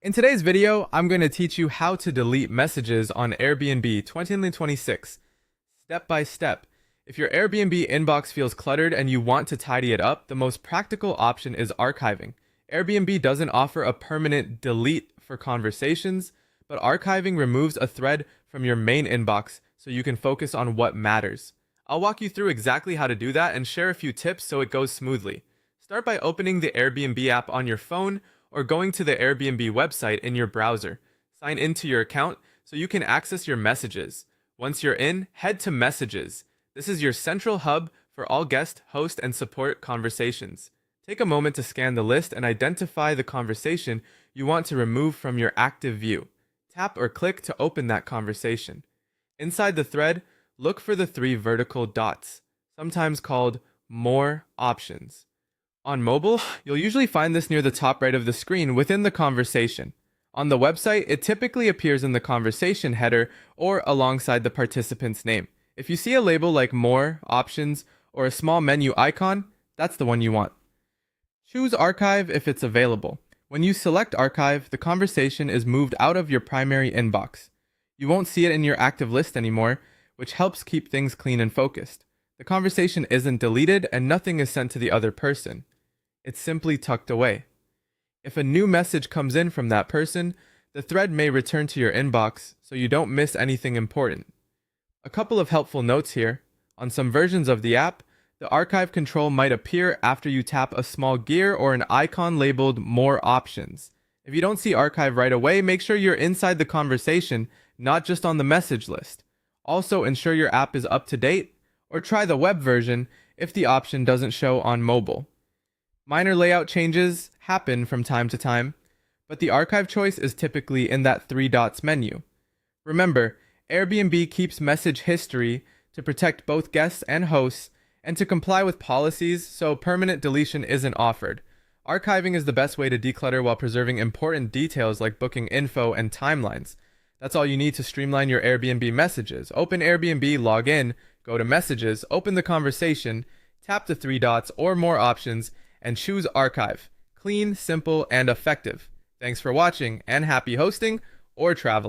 In today's video, I'm going to teach you how to delete messages on Airbnb 2026, step by step. If your Airbnb inbox feels cluttered and you want to tidy it up, the most practical option is archiving. Airbnb doesn't offer a permanent delete for conversations, but archiving removes a thread from your main inbox so you can focus on what matters. I'll walk you through exactly how to do that and share a few tips so it goes smoothly. Start by opening the Airbnb app on your phone or going to the Airbnb website in your browser. Sign into your account so you can access your messages. Once you're in, head to Messages. This is your central hub for all guest, host, and support conversations. Take a moment to scan the list and identify the conversation you want to remove from your active view. Tap or click to open that conversation. Inside the thread, look for the three vertical dots, sometimes called More Options. On mobile, you'll usually find this near the top right of the screen within the conversation. On the website, it typically appears in the conversation header or alongside the participant's name. If you see a label like More Options or a small menu icon, that's the one you want. Choose Archive if it's available. When you select Archive, the conversation is moved out of your primary inbox. You won't see it in your active list anymore, which helps keep things clean and focused. The conversation isn't deleted and nothing is sent to the other person. It's simply tucked away. If a new message comes in from that person, the thread may return to your inbox so you don't miss anything important. A couple of helpful notes here. On some versions of the app, the archive control might appear after you tap a small gear or an icon labeled More Options. If you don't see archive right away, make sure you're inside the conversation, not just on the message list. Also, ensure your app is up to date, or try the web version if the option doesn't show on mobile. Minor layout changes happen from time to time, but the archive choice is typically in that three dots menu. Remember, Airbnb keeps message history to protect both guests and hosts and to comply with policies, so permanent deletion isn't offered. Archiving is the best way to declutter while preserving important details like booking info and timelines. That's all you need to streamline your Airbnb messages. Open Airbnb, log in, go to Messages, open the conversation, tap the three dots or More Options, and choose Archive. Clean, simple, and effective. Thanks for watching, and happy hosting or traveling.